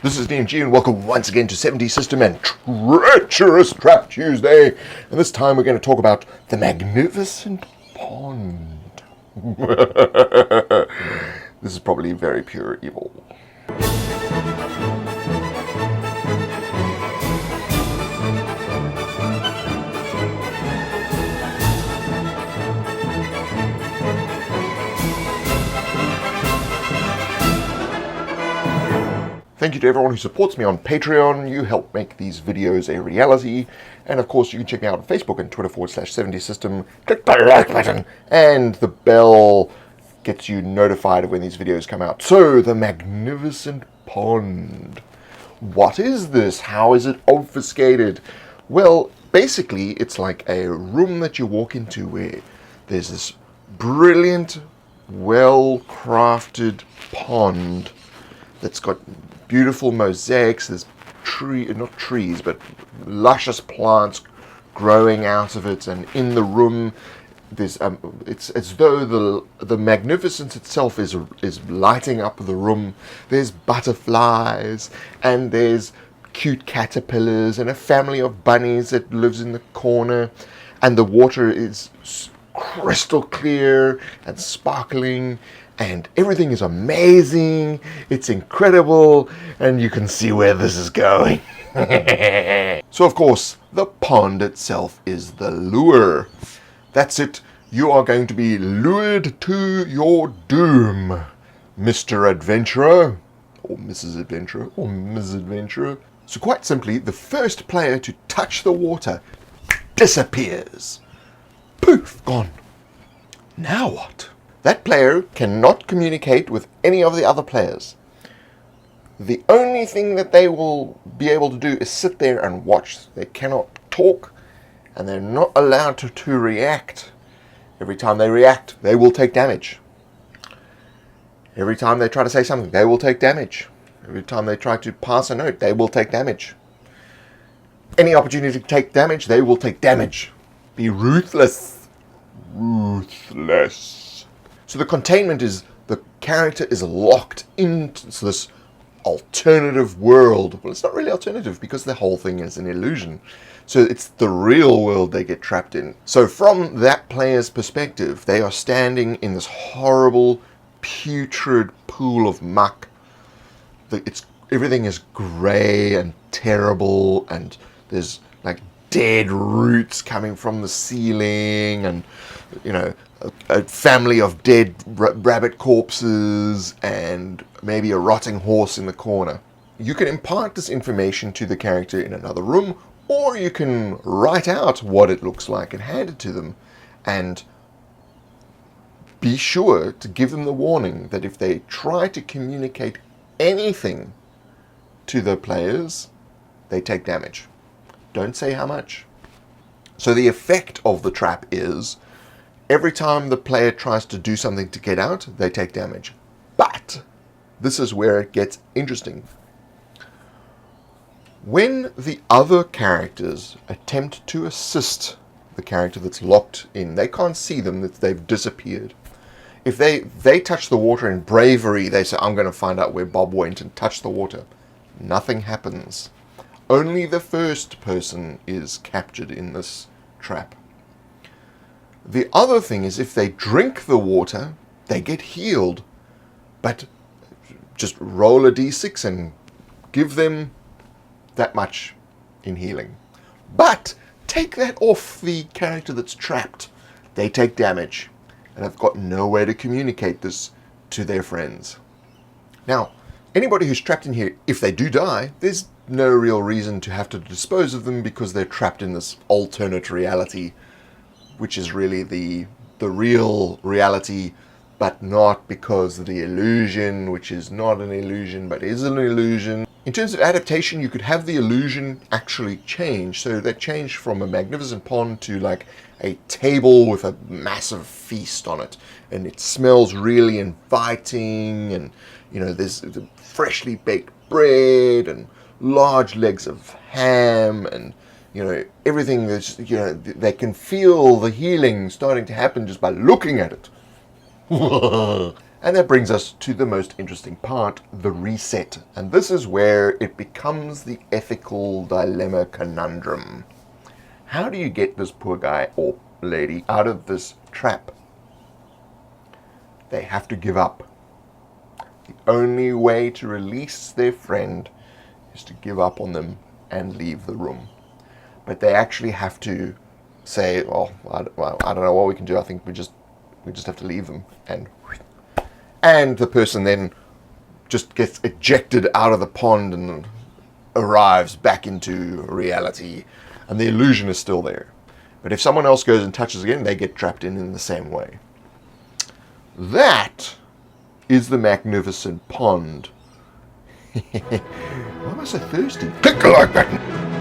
This is DMG and welcome once again to 70 System and Treacherous Trap Tuesday. And this time we're going to talk about the magnificent pond. This is probably very pure evil. Thank you to everyone who supports me on Patreon. You help make these videos a reality. And of course, you can check me out on Facebook and Twitter /70system. Click the like button and the bell gets you notified of when these videos come out. So, the magnificent pond. What is this? How is it obfuscated? Well, basically, it's like a room that you walk into where there's this brilliant, well-crafted pond that's got beautiful mosaics. There's not trees, but luscious plants growing out of it, and in the room there's it's as though the magnificence itself is lighting up the room. There's butterflies and there's cute caterpillars and a family of bunnies that lives in the corner, and the water is crystal clear and sparkling. And everything is amazing, it's incredible, and you can see where this is going. So of course, the pond itself is the lure. That's it, you are going to be lured to your doom, Mr. Adventurer, or Mrs. Adventurer, or Ms. Adventurer. So quite simply, the first player to touch the water disappears. Poof, gone. Now what? That player cannot communicate with any of the other players. The only thing that they will be able to do is sit there and watch. They cannot talk, and they're not allowed to react. Every time they react, they will take damage. Every time they try to say something, they will take damage. Every time they try to pass a note, they will take damage. Any opportunity to take damage, they will take damage. Be ruthless. Ruthless. So the containment is the character is locked into this alternative world. Well, it's not really alternative because the whole thing is an illusion. So it's the real world they get trapped in. So from that player's perspective, they are standing in this horrible, putrid pool of muck. Everything is grey and terrible, and there's like dead roots coming from the ceiling, and a family of dead rabbit corpses, and maybe a rotting horse in the corner. You can impart this information to the character in another room, or you can write out what it looks like and hand it to them, and be sure to give them the warning that if they try to communicate anything to the players, they take damage. Don't say how much. So the effect of the trap is every time the player tries to do something to get out, they take damage. But this is where it gets interesting. When the other characters attempt to assist the character that's locked in, they can't see them, that they've disappeared. If they touch the water in bravery, they say, I'm going to find out where Bob went, and touch the water. Nothing happens. Only the first person is captured in this trap. The other thing is, if they drink the water, they get healed. But just roll a d6 and give them that much in healing. But take that off the character that's trapped. They take damage, and have got no way to communicate this to their friends. Now, anybody who's trapped in here, if they do die, there's no real reason to have to dispose of them because they're trapped in this alternate reality, which is really the real reality, but not because of the illusion, which is not an illusion, but is an illusion. In terms of adaptation, you could have the illusion actually change. So that changed from a magnificent pond to like a table with a massive feast on it. And it smells really inviting, and there's freshly baked bread and large legs of ham, and everything that's, they can feel the healing starting to happen just by looking at it. And that brings us to the most interesting part, the reset. And this is where it becomes the ethical dilemma conundrum. How do you get this poor guy or lady out of this trap? They have to give up. The only way to release their friend is to give up on them and leave the room. But they actually have to say, well, I don't know what we can do. I think we just have to leave them. And the person then just gets ejected out of the pond and arrives back into reality. And the illusion is still there. But if someone else goes and touches again, they get trapped in the same way. That is the magnificent pond. Why am I so thirsty? Click the like button.